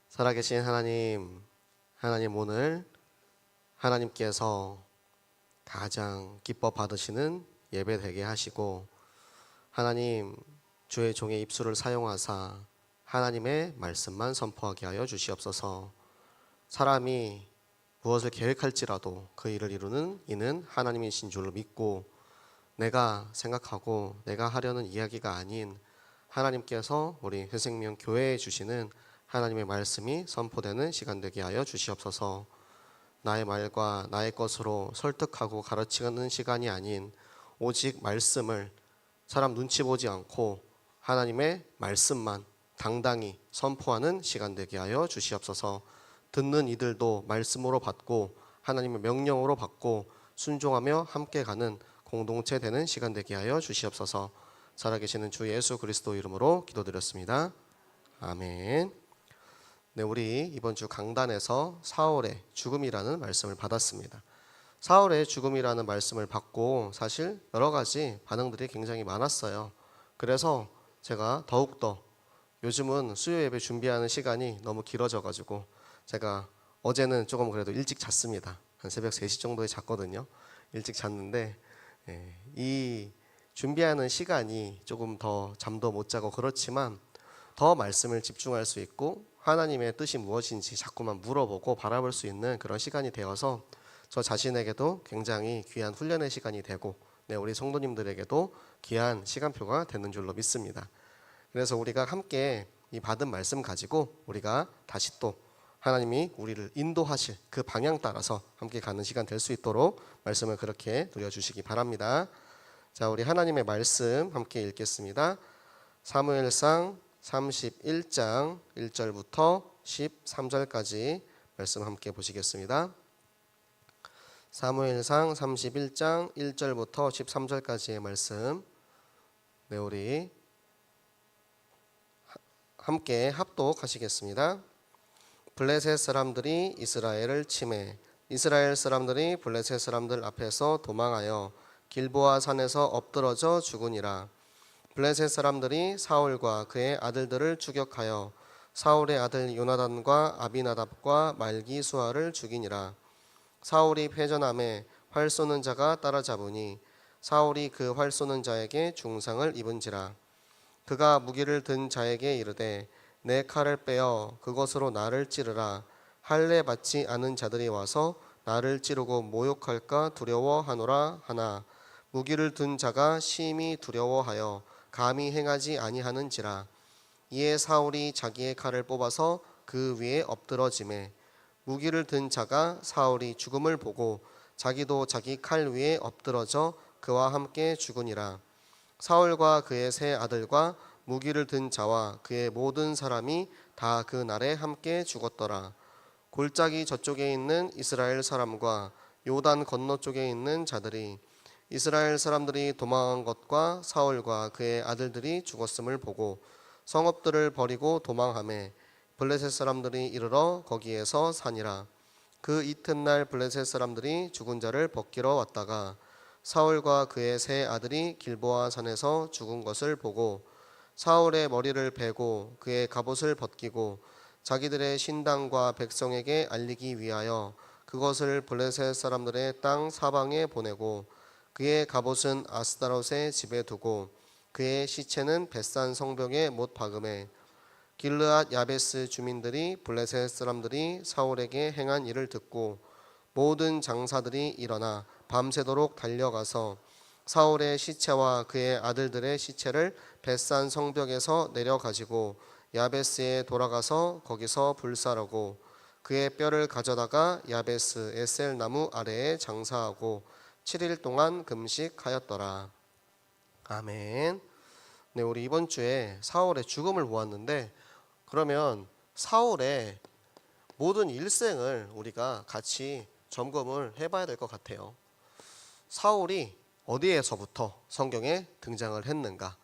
살아계신 하나님 오늘 하나님께서 가장 기뻐 받으시는 예배 되게 하시고 하나님 주의 종의 입술을 사용하사 하나님의 말씀만 선포하게 하여 주시옵소서. 사람이 무엇을 계획할지라도 그 일을 이루는 이는 하나님이신 줄로 믿고 내가 생각하고 내가 하려는 이야기가 아닌 하나님께서 우리 회생명 교회에 주시는 하나님의 말씀이 선포되는 시간 되게 하여 주시옵소서. 나의 말과 나의 것으로 설득하고 가르치는 시간이 아닌 오직 말씀을 사람 눈치 보지 않고 하나님의 말씀만 당당히 선포하는 시간 되게 하여 주시옵소서. 듣는 이들도 말씀으로 받고 하나님의 명령으로 받고 순종하며 함께 가는 공동체 되는 시간 되게 하여 주시옵소서. 살아계시는 주 예수 그리스도 이름으로 기도드렸습니다. 아멘. 네, 우리 이번 주 강단에서 사울의 죽음이라는 말씀을 받았습니다. 사울의 죽음이라는 말씀을 받고 사실 여러 가지 반응들이 굉장히 많았어요. 그래서 제가 더욱더 요즘은 수요 예배 준비하는 시간이 너무 길어져 가지고 제가 어제는 조금 그래도 일찍 잤습니다. 한 새벽 3시 정도에 잤거든요. 일찍 잤는데 이 준비하는 시간이 조금 더 잠도 못 자고 그렇지만 더 말씀을 집중할 수 있고 하나님의 뜻이 무엇인지 자꾸만 물어보고 바라볼 수 있는 그런 시간이 되어서 저 자신에게도 굉장히 귀한 훈련의 시간이 되고 우리 성도님들에게도 귀한 시간표가 되는 줄로 믿습니다. 그래서 우리가 함께 이 받은 말씀 가지고 우리가 다시 또 하나님이 우리를 인도하실 그 방향 따라서 함께 가는 시간 될 수 있도록 말씀을 그렇게 누려주시기 바랍니다. 자, 우리 하나님의 말씀 함께 읽겠습니다. 사무엘상 31장 1절부터 13절까지 말씀 함께 보시겠습니다. 사무엘상 31장 1절부터 13절까지의 말씀 우리 함께 합독하시겠습니다. 블레셋 사람들이 이스라엘을 치매 이스라엘 사람들이 블레셋 사람들 앞에서 도망하여 길보아 산에서 엎드러져 죽으니라. 블레셋 사람들이 사울과 그의 아들들을 추격하여 사울의 아들 요나단과 아비나답과 말기수아를 죽이니라. 사울이 패전함에 활 쏘는 자가 따라잡으니 사울이 그 활 쏘는 자에게 중상을 입은지라. 그가 무기를 든 자에게 이르되 내 칼을 빼어 그것으로 나를 찌르라. 할례 받지 않은 자들이 와서 나를 찌르고 모욕할까 두려워하노라 하나 무기를 든 자가 심히 두려워하여 감히 행하지 아니하는지라. 이에 사울이 자기의 칼을 뽑아서 그 위에 엎드러지매 무기를 든 자가 사울이 죽음을 보고 자기도 자기 칼 위에 엎드러져 그와 함께 죽으니라. 사울과 그의 세 아들과 무기를 든 자와 그의 모든 사람이 다 그 날에 함께 죽었더라. 골짜기 저쪽에 있는 이스라엘 사람과 요단 건너 쪽에 있는 자들이 이스라엘 사람들이 도망한 것과 사울과 그의 아들들이 죽었음을 보고 성읍들을 버리고 도망하매 블레셋 사람들이 이르러 거기에서 사니라. 그 이튿날 블레셋 사람들이 죽은 자를 벗기러 왔다가 사울과 그의 세 아들이 길보아 산에서 죽은 것을 보고 사울의 머리를 베고 그의 갑옷을 벗기고 자기들의 신당과 백성에게 알리기 위하여 그것을 블레셋 사람들의 땅 사방에 보내고 그의 갑옷은 아스다롯의 집에 두고 그의 시체는 벳산 성벽에 못 박음에 길르앗 야베스 주민들이 블레셋 사람들이 사울에게 행한 일을 듣고 모든 장사들이 일어나 밤새도록 달려가서 사울의 시체와 그의 아들들의 시체를 벳산 성벽에서 내려가지고 야베스에 돌아가서 거기서 불사르고 그의 뼈를 가져다가 야베스 에셀 나무 아래에 장사하고 7일 동안 금식하였더라. 아멘. 우리 이번 주에 사울의 죽음을 보았는데 그러면 사울의 모든 일생을 우리가 같이 점검을 해봐야 될 것 같아요. 사울이 어디에서부터 성경에 등장을 했는가?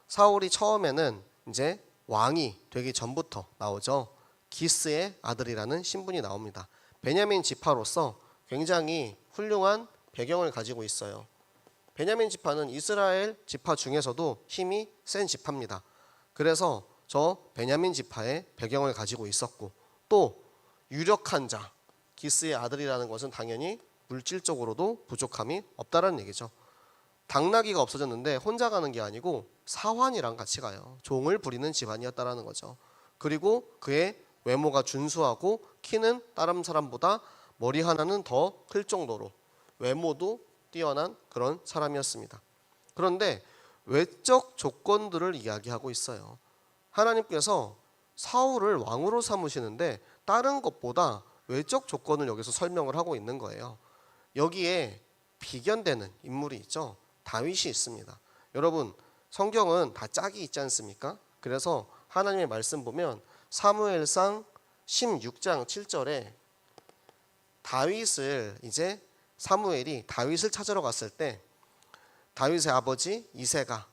사울이 처음에는 이제 왕이 되기 전부터 나오죠. 기스의 아들이라는 신분이 나옵니다. 베냐민 지파로서 굉장히 훌륭한 배경을 가지고 있어요. 베냐민 지파는 이스라엘 지파 중에서도 힘이 센 지파입니다. 그래서 저 베냐민 지파의 배경을 가지고 있었고 또 유력한 자, 기스의 아들이라는 것은 당연히 물질적으로도 부족함이 없다라는 얘기죠. 당나귀가 없어졌는데 혼자 가는 게 아니고 사환이랑 같이 가요. 종을 부리는 집안이었다라는 거죠. 그리고 그의 외모가 준수하고 키는 다른 사람보다 머리 하나는 더 클 정도로 외모도 뛰어난 그런 사람이었습니다. 그런데 외적 조건들을 이야기하고 있어요. 하나님께서 사울을 왕으로 삼으시는데 다른 것보다 외적 조건을 여기서 설명을 하고 있는 거예요. 여기에 비견되는 인물이 있죠. 다윗이 있습니다. 여러분, 성경은 다 짝이 있지 않습니까? 그래서 하나님의 말씀 보면 사무엘상 16장 7절에 다윗을 이제 사무엘이 다윗을 찾으러 갔을 때 다윗의 아버지 이새가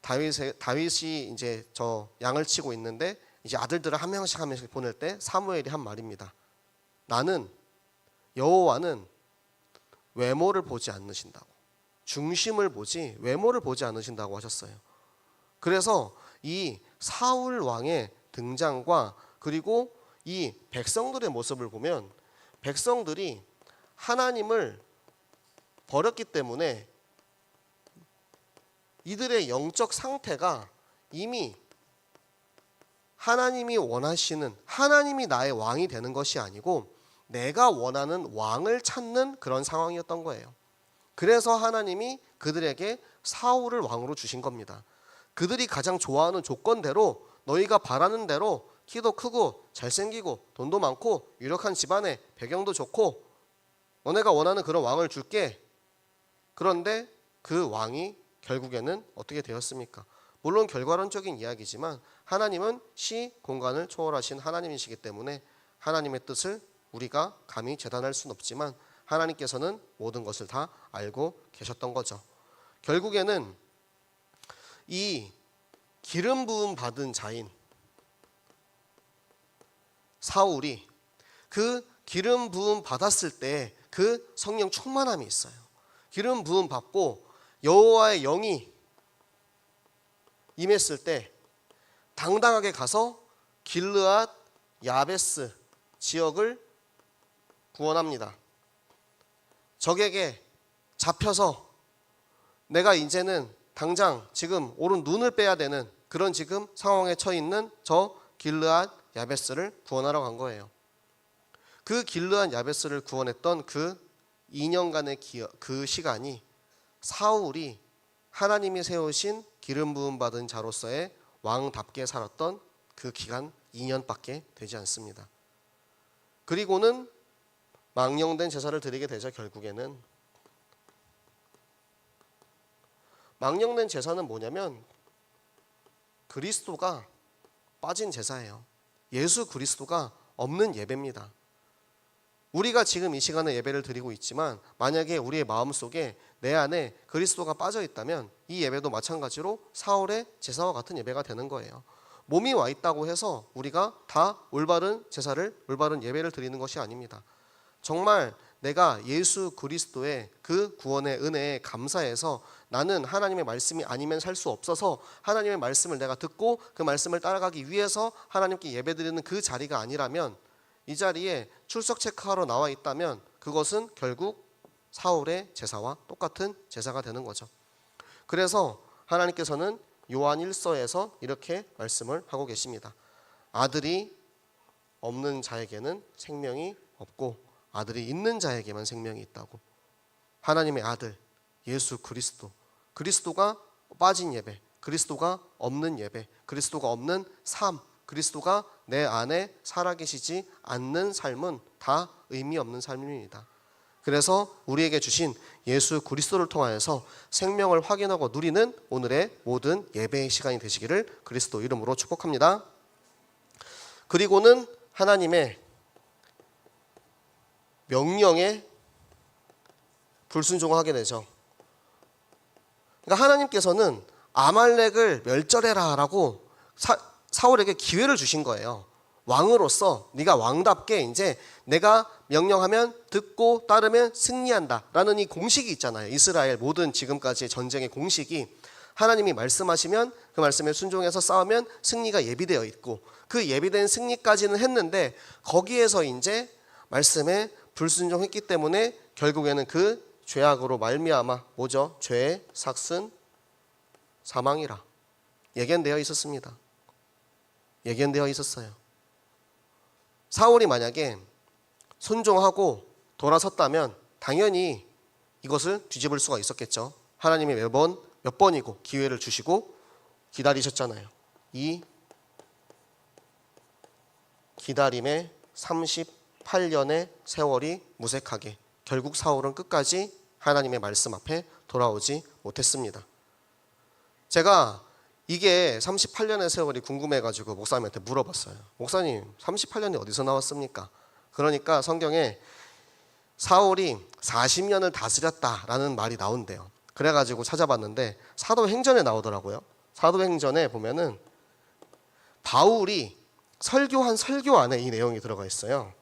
다윗이 이제 저 양을 치고 있는데 이제 아들들을 한 명씩 보낼 때 사무엘이 한 말입니다. 나는 여호와는 외모를 보지 않으신다고, 중심을 보지 외모를 보지 않으신다고 하셨어요. 그래서 이 사울 왕의 등장과 그리고 이 백성들의 모습을 보면 백성들이 하나님을 버렸기 때문에 이들의 영적 상태가 이미 하나님이 원하시는, 하나님이 나의 왕이 되는 것이 아니고 내가 원하는 왕을 찾는 그런 상황이었던 거예요. 그래서 하나님이 그들에게 사울을 왕으로 주신 겁니다. 그들이 가장 좋아하는 조건대로, 너희가 바라는 대로 키도 크고 잘생기고 돈도 많고 유력한 집안에 배경도 좋고 너네가 원하는 그런 왕을 줄게. 그런데 그 왕이 결국에는 어떻게 되었습니까? 물론 결과론적인 이야기지만 하나님은 시 공간을 초월하신 하나님이시기 때문에 하나님의 뜻을 우리가 감히 재단할 수는 없지만 하나님께서는 모든 것을 다 알고 계셨던 거죠. 결국에는 이 기름 부음 받은 자인 사울이 그 기름 부음 받았을 때 그 성령 충만함이 있어요. 기름 부음 받고 여호와의 영이 임했을 때 당당하게 가서 길르앗 야베스 지역을 구원합니다. 적에게 잡혀서 내가 이제는 당장 지금 오른 눈을 빼야 되는 그런 지금 상황에 처해 있는 저 길르앗 야베스를 구원하러 간 거예요. 그 길르앗 야베스를 구원했던 그 2년간의 그 시간이 사울이 하나님이 세우신 기름 부음 받은 자로서의 왕답게 살았던 그 기간 2년밖에 되지 않습니다. 그리고는 망령된 제사를 드리게 되죠. 결국에는 망령된 제사는 뭐냐면 그리스도가 빠진 제사예요. 예수 그리스도가 없는 예배입니다. 우리가 지금 이 시간에 예배를 드리고 있지만 만약에 우리의 마음속에 내 안에 그리스도가 빠져 있다면 이 예배도 마찬가지로 사울의 제사와 같은 예배가 되는 거예요. 몸이 와 있다고 해서 우리가 다 올바른 제사를, 올바른 예배를 드리는 것이 아닙니다. 정말 내가 예수 그리스도의 그 구원의 은혜에 감사해서 나는 하나님의 말씀이 아니면 살 수 없어서 하나님의 말씀을 내가 듣고 그 말씀을 따라가기 위해서 하나님께 예배드리는 그 자리가 아니라면, 이 자리에 출석 체크하러 나와 있다면 그것은 결국 사울의 제사와 똑같은 제사가 되는 거죠. 그래서 하나님께서는 요한 1서에서 이렇게 말씀을 하고 계십니다. 아들이 없는 자에게는 생명이 없고 아들이 있는 자에게만 생명이 있다고. 하나님의 아들 예수 그리스도, 그리스도가 빠진 예배, 그리스도가 없는 예배, 그리스도가 없는 삶, 그리스도가 내 안에 살아계시지 않는 삶은 다 의미 없는 삶입니다. 그래서 우리에게 주신 예수 그리스도를 통하여서 생명을 확인하고 누리는 오늘의 모든 예배의 시간이 되시기를 그리스도 이름으로 축복합니다. 그리고는 하나님의 명령에 불순종하게 되죠. 그러니까 하나님께서는 아말렉을 멸절해라 라고 사울에게 기회를 주신 거예요. 왕으로서 네가 왕답게 이제 내가 명령하면 듣고 따르면 승리한다 라는 이 공식이 있잖아요. 이스라엘 모든 지금까지의 전쟁의 공식이 하나님이 말씀하시면 그 말씀에 순종해서 싸우면 승리가 예비되어 있고, 그 예비된 승리까지는 했는데 거기에서 이제 말씀에 불순종했기 때문에 결국에는 그 죄악으로 말미암아 뭐죠? 죄의 삭슨 사망이라 예견되어 있었습니다. 예견되어 있었어요. 사울이 만약에 순종하고 돌아섰다면 당연히 이것을 뒤집을 수가 있었겠죠. 하나님이 매번 몇 번이고 기회를 주시고 기다리셨잖아요. 이 기다림의 38년의 세월이 무색하게 결국 사울은 끝까지 하나님의 말씀 앞에 돌아오지 못했습니다. 제가 이게 38년의 세월이 궁금해가지고 목사님한테 물어봤어요. 목사님 38년이 어디서 나왔습니까? 그러니까 성경에 사울이 40년을 다스렸다라는 말이 나온대요. 그래가지고 찾아봤는데 사도행전에 나오더라고요. 사도행전에 보면은 바울이 설교한 설교 안에 이 내용이 들어가 있어요.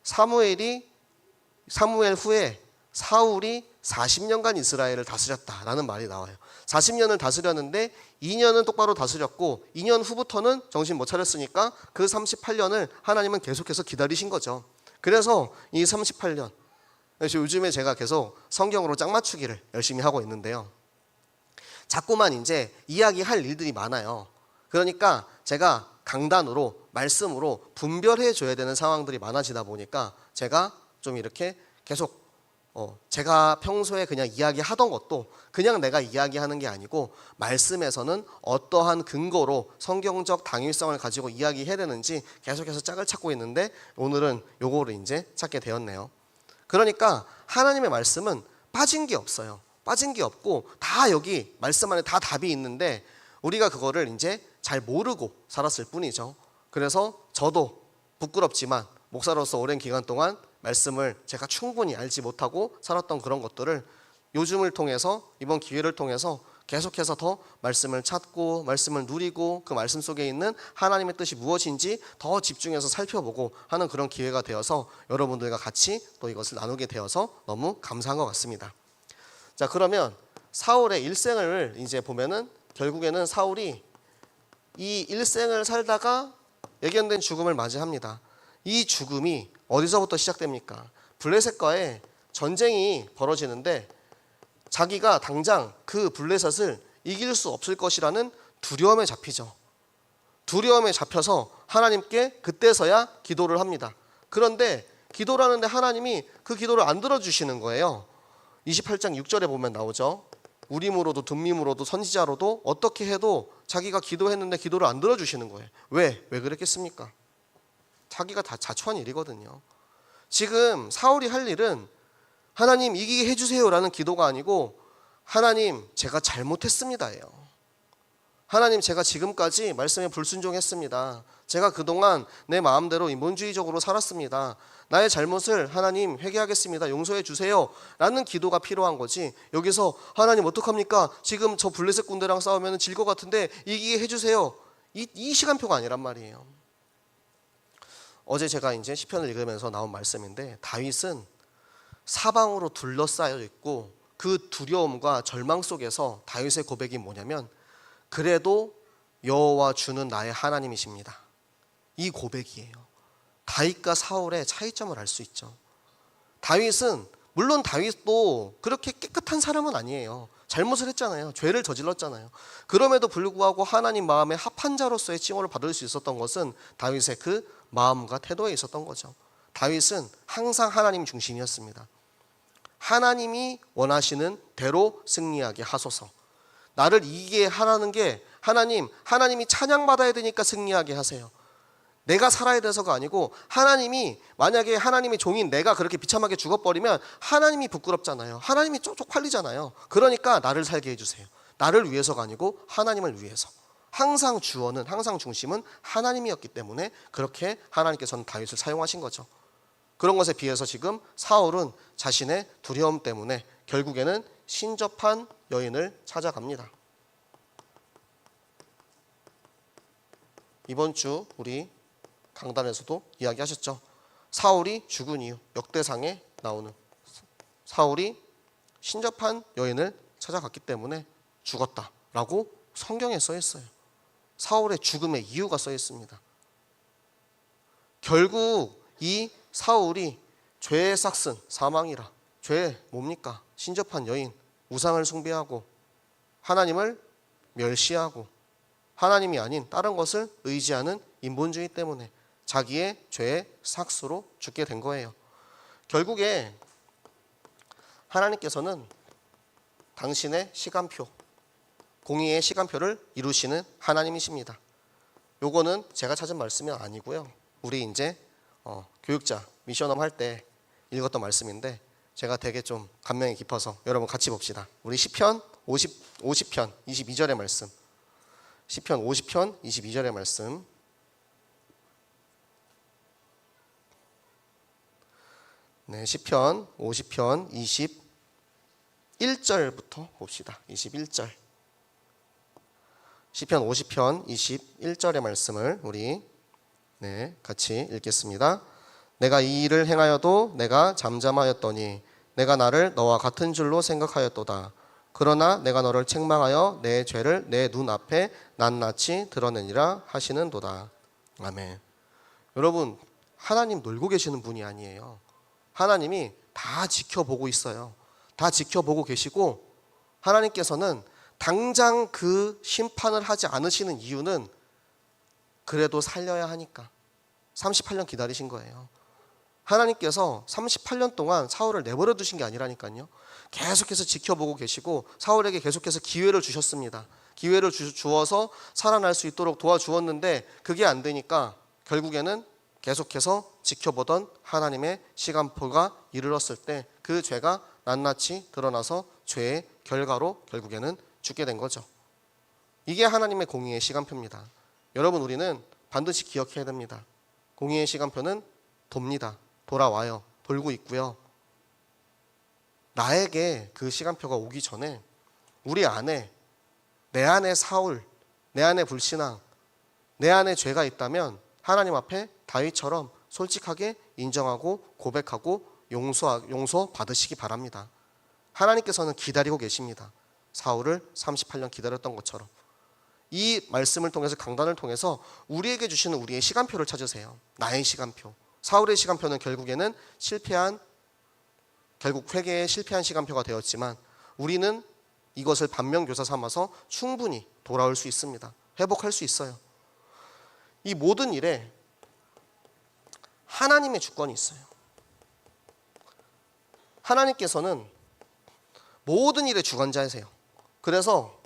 사무엘 후에 사울이 40년간 이스라엘을 다스렸다라는 말이 나와요. 40년을 다스렸는데 2년은 똑바로 다스렸고 2년 후부터는 정신 못 차렸으니까 그 38년을 하나님은 계속해서 기다리신 거죠. 그래서 이 38년, 요즘에 제가 계속 성경으로 짝 맞추기를 열심히 하고 있는데요. 자꾸만 이제 이야기할 일들이 많아요. 그러니까 제가 강단으로 말씀으로 분별해 줘야 되는 상황들이 많아지다 보니까 제가 좀 이렇게 계속 제가 평소에 그냥 이야기하던 것도 그냥 내가 이야기하는 게 아니고 말씀에서는 어떠한 근거로 성경적 당위성을 가지고 이야기해야 되는지 계속해서 짝을 찾고 있는데 오늘은 요거를 이제 찾게 되었네요. 그러니까 하나님의 말씀은 빠진 게 없어요. 빠진 게 없고 다 여기 말씀 안에 다 답이 있는데 우리가 그거를 이제 잘 모르고 살았을 뿐이죠. 그래서 저도 부끄럽지만 목사로서 오랜 기간 동안 말씀을 제가 충분히 알지 못하고 살았던 그런 것들을 요즘을 통해서 이번 기회를 통해서 계속해서 더 말씀을 찾고 말씀을 누리고 그 말씀 속에 있는 하나님의 뜻이 무엇인지 더 집중해서 살펴보고 하는 그런 기회가 되어서 여러분들과 같이 또 이것을 나누게 되어서 너무 감사한 것 같습니다. 자, 그러면 사울의 일생을 이제 보면은 결국에는 사울이 이 일생을 살다가 예견된 죽음을 맞이합니다. 이 죽음이 어디서부터 시작됩니까? 블레셋과의 전쟁이 벌어지는데 자기가 당장 그 블레셋을 이길 수 없을 것이라는 두려움에 잡히죠. 두려움에 잡혀서 하나님께 그때서야 기도를 합니다. 그런데 기도를 하는데 하나님이 그 기도를 안 들어주시는 거예요. 28장 6절에 보면 나오죠. 우림으로도 둠밈으로도 선지자로도 어떻게 해도 자기가 기도했는데 기도를 안 들어주시는 거예요. 왜 그랬겠습니까? 자기가 다 자초한 일이거든요. 지금 사울이 할 일은 하나님 이기게 해주세요라는 기도가 아니고 하나님 제가 잘못했습니다예요. 하나님 제가 지금까지 말씀에 불순종했습니다. 제가 그동안 내 마음대로 인본주의적으로 살았습니다. 나의 잘못을 하나님 회개하겠습니다. 용서해 주세요 라는 기도가 필요한 거지. 여기서 하나님 어떡합니까? 지금 저 블레셋 군대랑 싸우면 질 것 같은데 이기게 해주세요. 이 시간표가 아니란 말이에요. 어제 제가 이제 시편을 읽으면서 나온 말씀인데 다윗은 사방으로 둘러싸여 있고 그 두려움과 절망 속에서 다윗의 고백이 뭐냐면 그래도 여호와 주는 나의 하나님이십니다. 이 고백이에요. 다윗과 사울의 차이점을 알 수 있죠. 다윗은 물론 다윗도 그렇게 깨끗한 사람은 아니에요. 잘못을 했잖아요. 죄를 저질렀잖아요. 그럼에도 불구하고 하나님 마음에 합한 자로서의 칭호를 받을 수 있었던 것은 다윗의 그 마음과 태도에 있었던 거죠. 다윗은 항상 하나님 중심이었습니다. 하나님이 원하시는 대로 승리하게 하소서. 나를 이기게 하라는 게 하나님이 찬양받아야 되니까 승리하게 하세요. 내가 살아야 돼서가 아니고 하나님이 만약에 하나님의 종인 내가 그렇게 비참하게 죽어버리면 하나님이 부끄럽잖아요. 하나님이 쪽팔리잖아요. 그러니까 나를 살게 해주세요. 나를 위해서가 아니고 하나님을 위해서. 항상 주어는 항상 중심은 하나님이었기 때문에 그렇게 하나님께서는 다윗을 사용하신 거죠. 그런 것에 비해서 지금 사울은 자신의 두려움 때문에 결국에는 신접한 여인을 찾아갑니다. 이번 주 우리 강단에서도 이야기하셨죠. 사울이 죽은 이유, 역대상에 나오는 사울이 신접한 여인을 찾아갔기 때문에 죽었다라고 성경에 써 있어요. 사울의 죽음의 이유가 써 있습니다. 결국 이 사울이 죄의 싹슨 사망이라. 죄 뭡니까? 신접한 여인, 우상을 숭배하고 하나님을 멸시하고 하나님이 아닌 다른 것을 의지하는 인본주의 때문에 자기의 죄의 삭수로 죽게 된 거예요. 결국에 하나님께서는 당신의 시간표, 공의의 시간표를 이루시는 하나님이십니다. 요거는 제가 찾은 말씀이 아니고요. 우리 이제 교육자 미션업 할 때 읽었던 말씀인데 제가 되게 좀 감명이 깊어서 여러분 같이 봅시다. 우리 시편 50편 22절의 말씀. 시편 50편 22절의 말씀. 네, 시편 50편 21절부터 봅시다. 21절. 시편 50편 21절의 말씀을 우리 같이 읽겠습니다. 내가 이 일을 행하여도 내가 잠잠하였더니 내가 나를 너와 같은 줄로 생각하였도다. 그러나 내가 너를 책망하여 내 죄를 내 눈앞에 낱낱이 드러내니라 하시는도다. 아멘. 여러분, 하나님 놀고 계시는 분이 아니에요. 하나님이 다 지켜보고 있어요. 다 지켜보고 계시고 하나님께서는 당장 그 심판을 하지 않으시는 이유는 그래도 살려야 하니까 38년 기다리신 거예요. 하나님께서 38년 동안 사울을 내버려 두신 게 아니라니까요. 계속해서 지켜보고 계시고 사울에게 계속해서 기회를 주셨습니다. 기회를 주어서 살아날 수 있도록 도와주었는데 그게 안 되니까 결국에는 계속해서 지켜보던 하나님의 시간표가 이르렀을 때 그 죄가 낱낱이 드러나서 죄의 결과로 결국에는 죽게 된 거죠. 이게 하나님의 공의의 시간표입니다. 여러분, 우리는 반드시 기억해야 됩니다. 공의의 시간표는 돕니다. 돌아와요. 돌고 있고요. 나에게 그 시간표가 오기 전에 우리 안에, 내 안에 사울, 내 안에 불신앙, 내 안에 죄가 있다면 하나님 앞에 다윗처럼 솔직하게 인정하고 고백하고 용서 받으시기 바랍니다. 하나님께서는 기다리고 계십니다. 사울을 38년 기다렸던 것처럼. 이 말씀을 통해서, 강단을 통해서 우리에게 주시는 우리의 시간표를 찾으세요. 나의 시간표. 사울의 시간표는 결국에는 결국 회개에 실패한 시간표가 되었지만 우리는 이것을 반면교사 삼아서 충분히 돌아올 수 있습니다. 회복할 수 있어요. 이 모든 일에 하나님의 주권이 있어요. 하나님께서는 모든 일의 주관자이세요. 그래서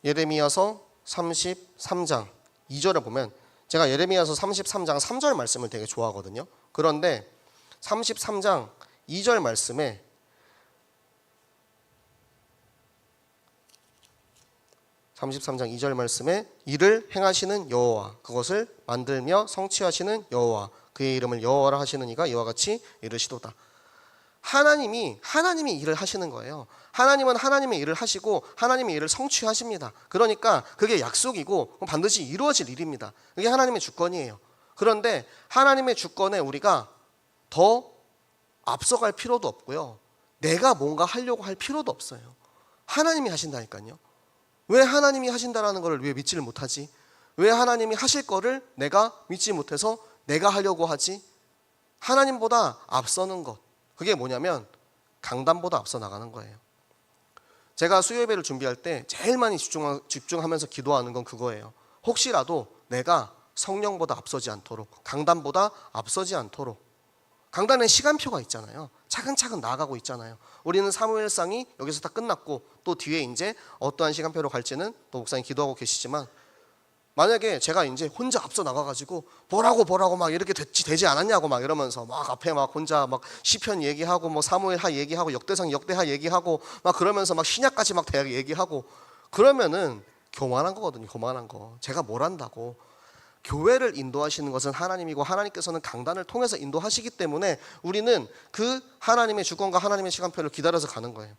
예레미야서 33장 2절을 보면, 제가 예레미야서 33장 3절 말씀을 되게 좋아하거든요. 그런데 33장 2절 말씀에 이를 행하시는 여호와, 그것을 만들며 성취하시는 여호와, 그의 이름을 여호와라 하시는 이가 이와 같이 이르시도다. 하나님이 일을 하시는 거예요. 하나님은 하나님의 일을 하시고 하나님의 일을 성취하십니다. 그러니까 그게 약속이고 반드시 이루어질 일입니다. 그게 하나님의 주권이에요. 그런데 하나님의 주권에 우리가 더 앞서갈 필요도 없고요. 내가 뭔가 하려고 할 필요도 없어요. 하나님이 하신다니까요. 왜 하나님이 하신다라는 걸 왜 믿지를 못하지? 왜 하나님이 하실 거를 내가 믿지 못해서 내가 하려고 하지? 하나님보다 앞서는 것, 그게 뭐냐면 강단보다 앞서 나가는 거예요. 제가 수요예배를 준비할 때 제일 많이 집중하면서 기도하는 건 그거예요. 혹시라도 내가 성령보다 앞서지 않도록, 강단보다 앞서지 않도록. 강단에 시간표가 있잖아요. 차근차근 나아가고 있잖아요. 우리는 사무엘상이 여기서 다 끝났고 또 뒤에 이제 어떠한 시간표로 갈지는 또 목사님 기도하고 계시지만, 만약에 제가 이제 혼자 앞서 나가가지고 보라고 막 이렇게 되지 않았냐고 막 이러면서 막 앞에 막 혼자 막 시편 얘기하고 뭐 사무엘하 얘기하고 역대상 역대하 얘기하고 막 그러면서 막 신약까지 막 대학 얘기하고 그러면은 교만한 거거든요. 교만한 거. 제가 뭘 한다고. 교회를 인도하시는 것은 하나님이고 하나님께서는 강단을 통해서 인도하시기 때문에 우리는 그 하나님의 주권과 하나님의 시간표를 기다려서 가는 거예요.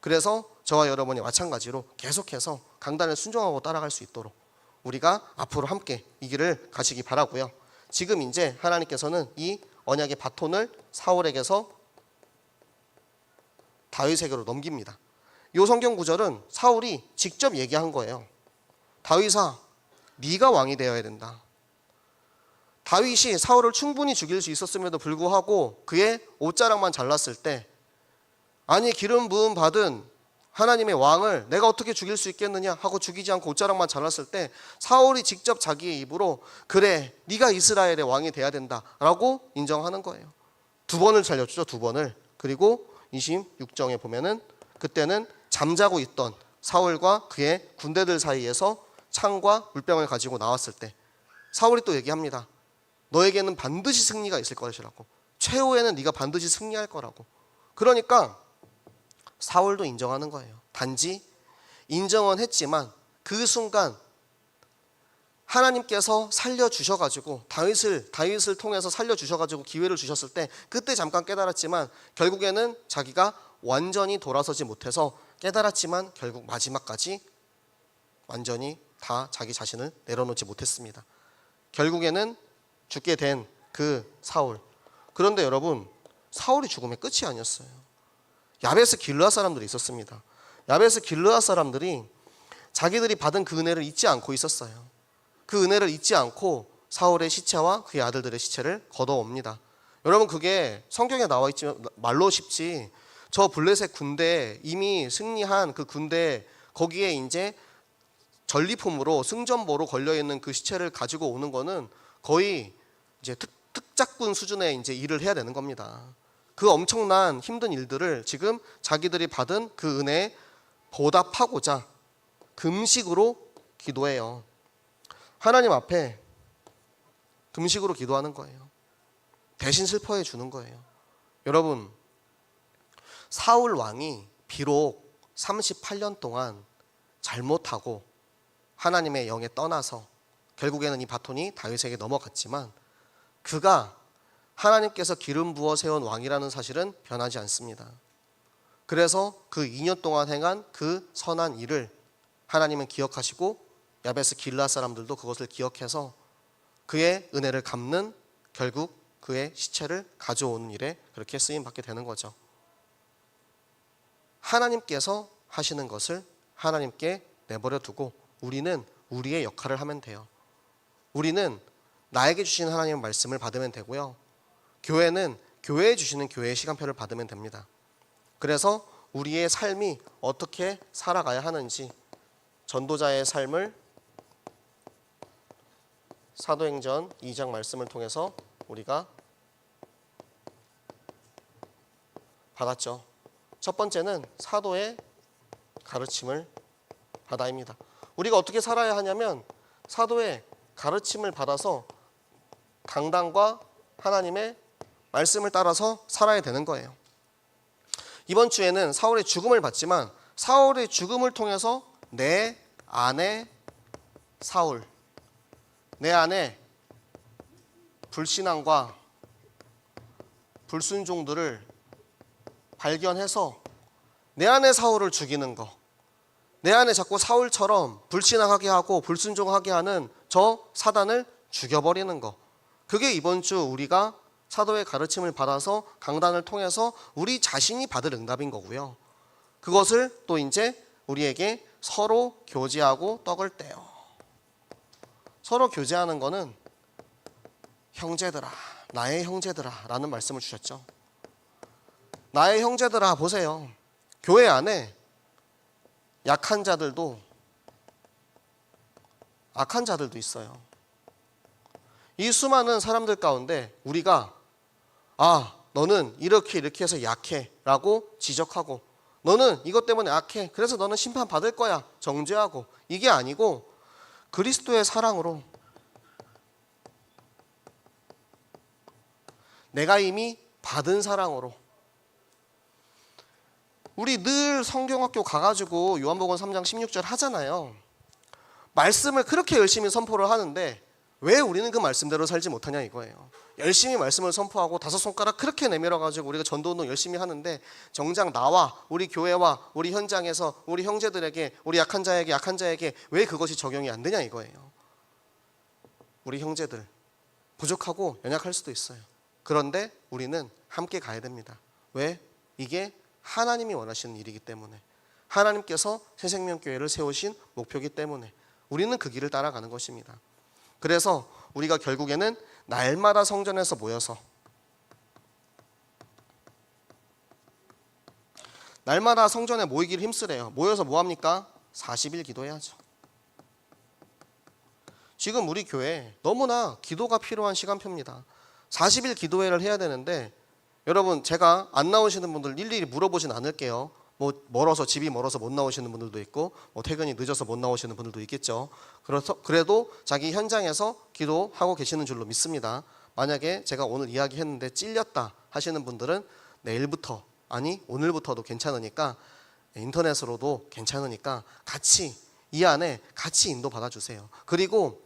그래서 저와 여러분이 마찬가지로 계속해서 강단을 순종하고 따라갈 수 있도록 우리가 앞으로 함께 이 길을 가시기 바라고요. 지금 이제 하나님께서는 이 언약의 바톤을 사울에게서 다윗에게로 넘깁니다. 이 성경 구절은 사울이 직접 얘기한 거예요. 다윗아, 네가 왕이 되어야 된다. 다윗이 사울을 충분히 죽일 수 있었음에도 불구하고 그의 옷자락만 잘랐을 때, 아니 기름 부음 받은 하나님의 왕을 내가 어떻게 죽일 수 있겠느냐 하고 죽이지 않고 옷자락만 잘랐을 때 사울이 직접 자기의 입으로 그래 네가 이스라엘의 왕이 돼야 된다라고 인정하는 거예요. 2번을 살렸죠. 2번을. 그리고 26정에 보면은 그때는 잠자고 있던 사울과 그의 군대들 사이에서 창과 물병을 가지고 나왔을 때 사울이 또 얘기합니다. 너에게는 반드시 승리가 있을 것이라고. 최후에는 네가 반드시 승리할 거라고. 그러니까 사울도 인정하는 거예요. 단지 인정은 했지만 그 순간 하나님께서 살려주셔가지고 다윗을 통해서 살려주셔가지고 기회를 주셨을 때 그때 잠깐 깨달았지만 결국에는 자기가 완전히 돌아서지 못해서 깨달았지만 결국 마지막까지 완전히 다 자기 자신을 내려놓지 못했습니다. 결국에는 죽게 된 그 사울. 그런데 여러분, 사울이 죽음의 끝이 아니었어요. 야베스 길르앗 사람들이 있었습니다. 야베스 길르앗 사람들이 자기들이 받은 그 은혜를 잊지 않고 있었어요. 그 은혜를 잊지 않고 사울의 시체와 그의 아들들의 시체를 걷어옵니다. 여러분, 그게 성경에 나와 있지만 말로 쉽지, 저 블레셋 군대, 이미 승리한 그 군대, 거기에 이제 전리품으로 승전보로 걸려있는 그 시체를 가지고 오는 거는 거의 이제 특작군 수준의 이제 일을 해야 되는 겁니다. 그 엄청난 힘든 일들을 지금 자기들이 받은 그 은혜에 보답하고자 금식으로 기도해요. 하나님 앞에 금식으로 기도하는 거예요. 대신 슬퍼해 주는 거예요. 여러분, 사울 왕이 비록 38년 동안 잘못하고 하나님의 영에 떠나서 결국에는 이 바톤이 다윗에게 넘어갔지만 그가 하나님께서 기름 부어 세운 왕이라는 사실은 변하지 않습니다. 그래서 그 2년 동안 행한 그 선한 일을 하나님은 기억하시고 야베스 길르앗 사람들도 그것을 기억해서 그의 은혜를 갚는, 결국 그의 시체를 가져오는 일에 그렇게 쓰임받게 되는 거죠. 하나님께서 하시는 것을 하나님께 내버려 두고 우리는 우리의 역할을 하면 돼요. 우리는 나에게 주신 하나님의 말씀을 받으면 되고요. 교회는 교회에 주시는 교회의 시간표를 받으면 됩니다. 그래서 우리의 삶이 어떻게 살아가야 하는지 전도자의 삶을 사도행전 2장 말씀을 통해서 우리가 받았죠. 첫 번째는 사도의 가르침을 받아입니다. 우리가 어떻게 살아야 하냐면 사도의 가르침을 받아서 강단과 하나님의 말씀을 따라서 살아야 되는 거예요. 이번 주에는 사울의 죽음을 봤지만 사울의 죽음을 통해서 내 안에 사울, 내 안에 불신앙과 불순종들을 발견해서 내 안에 사울을 죽이는 거, 내 안에 자꾸 사울처럼 불신앙하게 하고 불순종하게 하는 저 사단을 죽여버리는 거, 그게 이번 주 우리가 사도의 가르침을 받아서 강단을 통해서 우리 자신이 받을 응답인 거고요. 그것을 또 이제 우리에게 서로 교제하고 떡을 떼요. 서로 교제하는 거는 형제들아, 나의 형제들아 라는 말씀을 주셨죠. 나의 형제들아, 보세요. 교회 안에 약한 자들도 악한 자들도 있어요. 이 수많은 사람들 가운데 우리가 너는 이렇게 해서 약해 라고 지적하고, 너는 이것 때문에 악해, 그래서 너는 심판받을 거야 정죄하고, 이게 아니고 그리스도의 사랑으로, 내가 이미 받은 사랑으로. 우리 늘 성경학교 가가지고 요한복음 3장 16절 하잖아요. 말씀을 그렇게 열심히 선포를 하는데 왜 우리는 그 말씀대로 살지 못하냐 이거예요. 열심히 말씀을 선포하고 5손가락 그렇게 내밀어가지고 우리가 전도운동 열심히 하는데 정작 나와 우리 교회와 우리 현장에서 우리 형제들에게, 우리 약한 자에게 왜 그것이 적용이 안 되냐 이거예요. 우리 형제들 부족하고 연약할 수도 있어요. 그런데 우리는 함께 가야 됩니다. 왜? 이게 하나님이 원하시는 일이기 때문에, 하나님께서 새생명교회를 세우신 목표이기 때문에 우리는 그 길을 따라가는 것입니다. 그래서 우리가 결국에는 날마다 성전에서 모여서 날마다 성전에 모이기를 힘쓰래요. 모여서 뭐합니까? 40일 기도해야죠. 지금 우리 교회 너무나 기도가 필요한 시간표입니다. 40일 기도회를 해야 되는데 여러분, 제가 안 나오시는 분들 일일이 물어보진 않을게요. 뭐 집이 멀어서 못 나오시는 분들도 있고 퇴근이 늦어서 못 나오시는 분들도 있겠죠. 그래도 자기 현장에서 기도하고 계시는 줄로 믿습니다. 만약에 제가 오늘 이야기했는데 찔렸다 하시는 분들은 내일부터, 아니 오늘부터도 괜찮으니까, 인터넷으로도 괜찮으니까 같이 이 안에 같이 인도 받아주세요. 그리고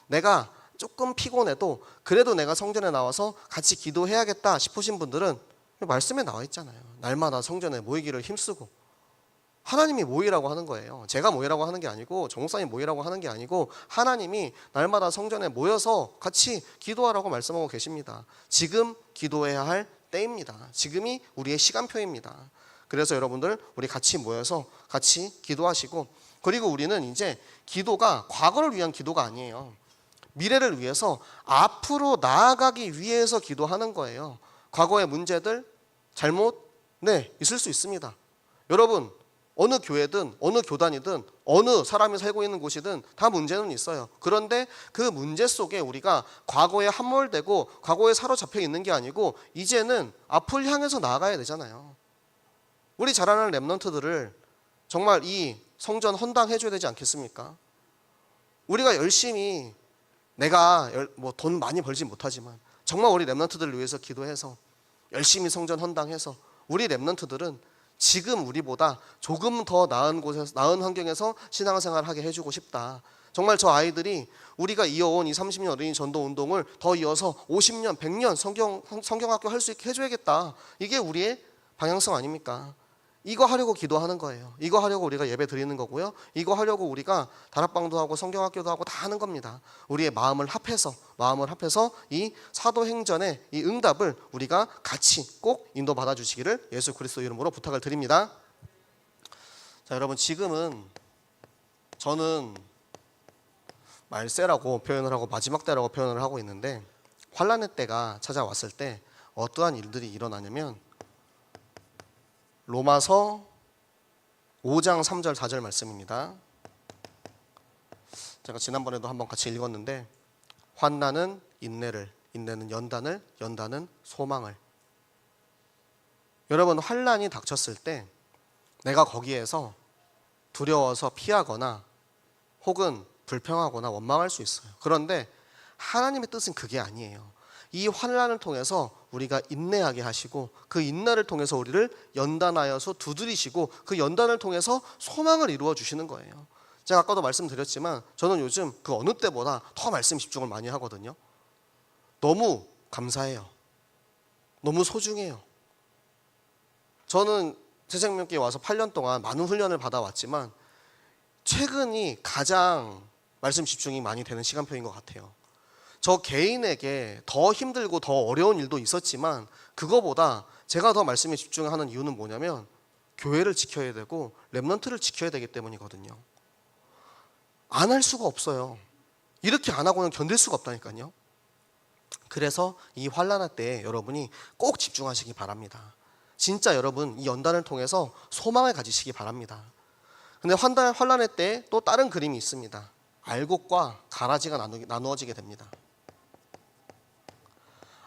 내가 조금 피곤해도 그래도 내가 성전에 나와서 같이 기도해야겠다 싶으신 분들은 말씀에 나와 있잖아요. 날마다 성전에 모이기를 힘쓰고. 하나님이 모이라고 하는 거예요. 제가 모이라고 하는 게 아니고, 정목사님 모이라고 하는 게 아니고, 하나님이 날마다 성전에 모여서 같이 기도하라고 말씀하고 계십니다. 지금 기도해야 할 때입니다. 지금이 우리의 시간표입니다. 그래서 여러분들 우리 같이 모여서 같이 기도하시고, 그리고 우리는 이제 기도가 과거를 위한 기도가 아니에요. 미래를 위해서 앞으로 나아가기 위해서 기도하는 거예요. 과거의 문제들, 잘못, 있을 수 있습니다. 여러분, 어느 교회든 어느 교단이든 어느 사람이 살고 있는 곳이든 다 문제는 있어요. 그런데 그 문제 속에 우리가 과거에 함몰되고 과거에 사로잡혀 있는 게 아니고 이제는 앞을 향해서 나아가야 되잖아요. 우리 자라는 랩런트들을 정말 이 성전 헌당해줘야 되지 않겠습니까? 우리가 열심히, 내가 돈 많이 벌진 못하지만 정말 우리 랩런트들을 위해서 기도해서 열심히 성전 헌당해서 우리 랩런트들은 지금 우리보다 조금 더 나은 곳에서, 나은 환경에서 신앙생활을 하게 해주고 싶다. 정말 저 아이들이 우리가 이어온 이 30년 어린이 전도 운동을 더 이어서 50년, 100년 성경학교 할 수 있게 해줘야겠다. 이게 우리의 방향성 아닙니까? 이거 하려고 기도하는 거예요. 이거 하려고 우리가 예배 드리는 거고요. 이거 하려고 우리가 다락방도 하고 성경학교도 하고 다 하는 겁니다. 우리의 마음을 합해서 이 사도행전의 이 응답을 우리가 같이 꼭 인도받아 주시기를 예수 그리스도 이름으로 부탁을 드립니다. 자, 여러분, 지금은 저는 말세라고 표현을 하고 마지막 때라고 표현을 하고 있는데, 환란의 때가 찾아왔을 때 어떠한 일들이 일어나냐면, 로마서 5장 3절 4절 말씀입니다. 제가 지난번에도 한번 같이 읽었는데, 환난은 인내를, 인내는 연단을, 연단은 소망을. 여러분, 환난이 닥쳤을 때 내가 거기에서 두려워서 피하거나 혹은 불평하거나 원망할 수 있어요. 그런데 하나님의 뜻은 그게 아니에요. 이 환난을 통해서 우리가 인내하게 하시고, 그 인내를 통해서 우리를 연단하여서 두드리시고, 그 연단을 통해서 소망을 이루어 주시는 거예요. 제가 아까도 말씀드렸지만 저는 요즘 그 어느 때보다 더 말씀 집중을 많이 하거든요. 너무 감사해요. 너무 소중해요. 저는 새생명교회 와서 8년 동안 많은 훈련을 받아왔지만 최근이 가장 말씀 집중이 많이 되는 시간표인 것 같아요. 저 개인에게 더 힘들고 더 어려운 일도 있었지만 그거보다 제가 더 말씀에 집중하는 이유는 뭐냐면, 교회를 지켜야 되고 랩런트를 지켜야 되기 때문이거든요. 안 할 수가 없어요. 이렇게 안 하고는 견딜 수가 없다니까요. 그래서 이 환난할 때 여러분이 꼭 집중하시기 바랍니다. 진짜 여러분, 이 연단을 통해서 소망을 가지시기 바랍니다. 근데 환난의 때 또 다른 그림이 있습니다. 알곡과 가라지가 나누어지게 됩니다.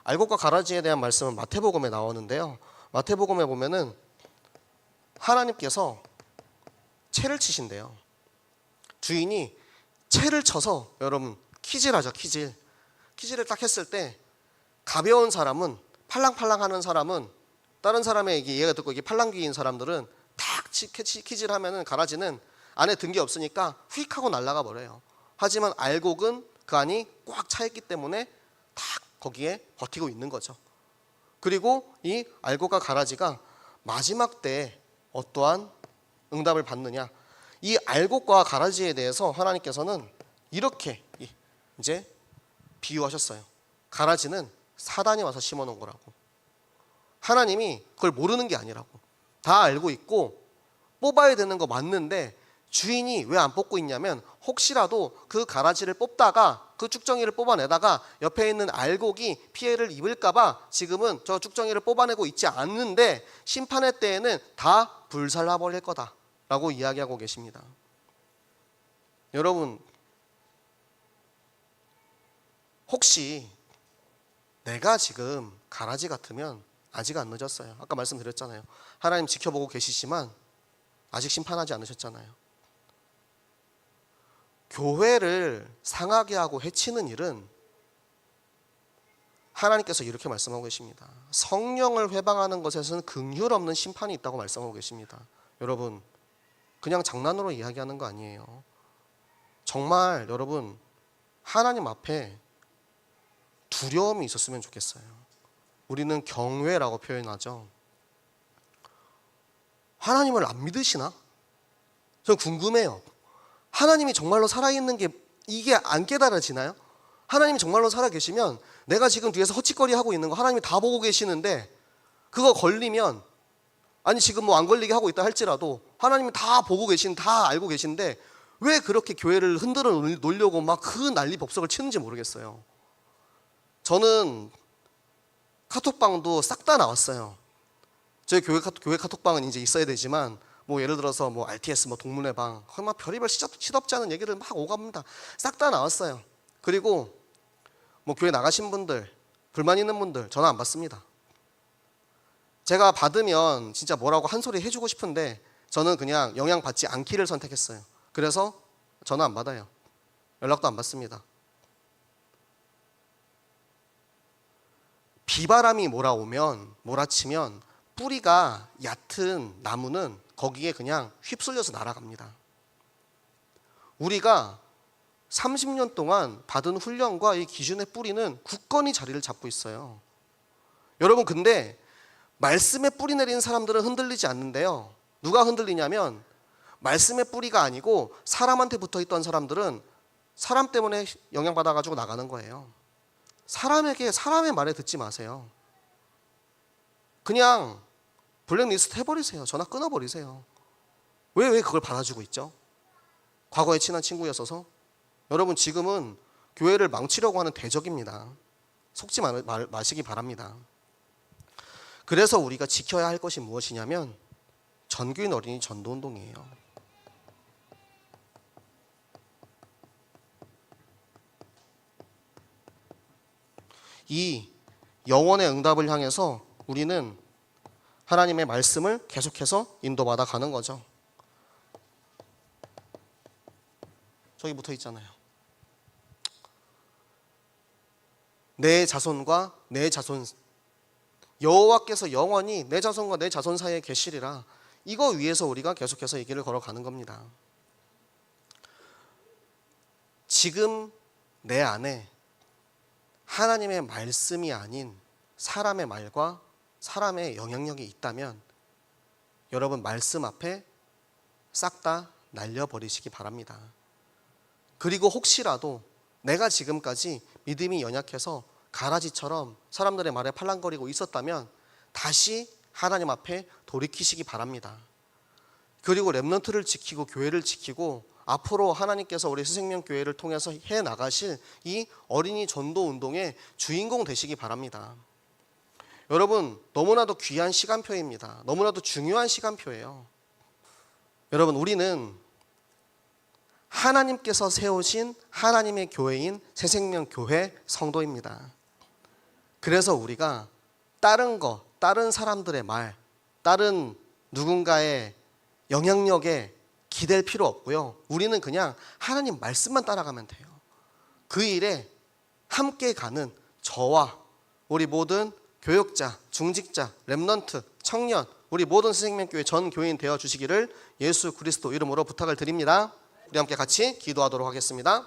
알곡과 가라지에 대한 말씀은 마태복음에 나오는데요. 마태복음에 보면은 하나님께서 채를 치신대요. 주인이 채를 쳐서, 여러분 키질하죠, 키질을 딱 했을 때 가벼운 사람은, 팔랑팔랑하는 사람은, 다른 사람의 이해가 듣고 이게 팔랑귀인 사람들은 탁 키질하면은 가라지는 안에 든 게 없으니까 휙 하고 날아가 버려요. 하지만 알곡은 그 안이 꽉 차 있기 때문에 탁 거기에 버티고 있는 거죠. 그리고 이 알곡과 가라지가 마지막 때에 어떠한 응답을 받느냐, 이 알곡과 가라지에 대해서 하나님께서는 이렇게 이제 비유하셨어요. 가라지는 사단이 와서 심어놓은 거라고. 하나님이 그걸 모르는 게 아니라고. 다 알고 있고 뽑아야 되는 거 맞는데 주인이 왜 안 뽑고 있냐면 혹시라도 그 가라지를 뽑다가 그 쭉정이를 뽑아내다가 옆에 있는 알곡이 피해를 입을까봐 지금은 저 쭉정이를 뽑아내고 있지 않는데 심판의 때에는 다 불살라버릴 거다라고 이야기하고 계십니다. 여러분, 혹시 내가 지금 가라지 같으면 아직 안 늦었어요. 아까 말씀드렸잖아요. 하나님 지켜보고 계시지만 아직 심판하지 않으셨잖아요. 교회를 상하게 하고 해치는 일은 하나님께서 이렇게 말씀하고 계십니다. 성령을 회방하는 것에서는 긍휼 없는 심판이 있다고 말씀하고 계십니다. 여러분, 그냥 장난으로 이야기하는 거 아니에요. 정말 여러분, 하나님 앞에 두려움이 있었으면 좋겠어요. 우리는 경외라고 표현하죠. 하나님을 안 믿으시나? 저는 궁금해요. 하나님이 정말로 살아있는 게 이게 안 깨달아지나요? 하나님이 정말로 살아계시면 내가 지금 뒤에서 헛짓거리 하고 있는 거 하나님이 다 보고 계시는데 그거 걸리면, 아니 지금 뭐 안 걸리게 하고 있다 할지라도 하나님이 다 보고 다 알고 계신데 왜 그렇게 교회를 흔들어 놓으려고 막 그 난리 법석을 치는지 모르겠어요. 저는 카톡방도 싹 다 나왔어요. 저희 교회 카톡방은 이제 있어야 되지만 뭐 예를 들어서 뭐 RTS, 뭐 동문회 방, 막 별의별 시덥지 않은 얘기를 막 오갑니다. 싹 다 나왔어요. 그리고 뭐 교회 나가신 분들, 불만 있는 분들 전화 안 받습니다. 제가 받으면 진짜 뭐라고 한 소리 해주고 싶은데 저는 그냥 영향받지 않기를 선택했어요. 그래서 전화 안 받아요. 연락도 안 받습니다. 비바람이 몰아치면 뿌리가 얕은 나무는 거기에 그냥 휩쓸려서 날아갑니다. 우리가 30년 동안 받은 훈련과 이 기준의 뿌리는 굳건히 자리를 잡고 있어요. 여러분, 근데 말씀에 뿌리 내리는 사람들은 흔들리지 않는데요. 누가 흔들리냐면 말씀의 뿌리가 아니고 사람한테 붙어있던 사람들은 사람 때문에 영향받아가지고 나가는 거예요. 사람의 말에 듣지 마세요. 그냥 블랙리스트 해버리세요. 전화 끊어버리세요. 왜 그걸 받아주고 있죠? 과거에 친한 친구였어서? 여러분, 지금은 교회를 망치려고 하는 대적입니다. 속지 마시기 바랍니다. 그래서 우리가 지켜야 할 것이 무엇이냐면 전교인 어린이 전도운동이에요. 이 영원의 응답을 향해서 우리는 하나님의 말씀을 계속해서 인도받아 가는 거죠. 저기 붙어 있잖아요. 내 자손과 내 자손, 여호와께서 영원히 내 자손과 내 자손 사이에 계시리라. 이거 위해서 우리가 계속해서 이 길을 걸어가는 겁니다. 지금 내 안에 하나님의 말씀이 아닌 사람의 말과 사람의 영향력이 있다면 여러분, 말씀 앞에 싹 다 날려버리시기 바랍니다. 그리고 혹시라도 내가 지금까지 믿음이 연약해서 가라지처럼 사람들의 말에 팔랑거리고 있었다면 다시 하나님 앞에 돌이키시기 바랍니다. 그리고 렘넌트를 지키고 교회를 지키고 앞으로 하나님께서 우리 새생명교회를 통해서 해나가실 이 어린이 전도 운동의 주인공 되시기 바랍니다. 여러분, 너무나도 귀한 시간표입니다. 너무나도 중요한 시간표예요. 여러분, 우리는 하나님께서 세우신 하나님의 교회인 새생명교회 성도입니다. 그래서 우리가 다른 사람들의 말, 다른 누군가의 영향력에 기댈 필요 없고요. 우리는 그냥 하나님 말씀만 따라가면 돼요. 그 일에 함께 가는 저와 우리 모든 교역자, 중직자, 렘넌트, 청년, 우리 모든 새생명교회 전 교인 되어 주시기를 예수 그리스도 이름으로 부탁을 드립니다. 우리 함께 같이 기도하도록 하겠습니다.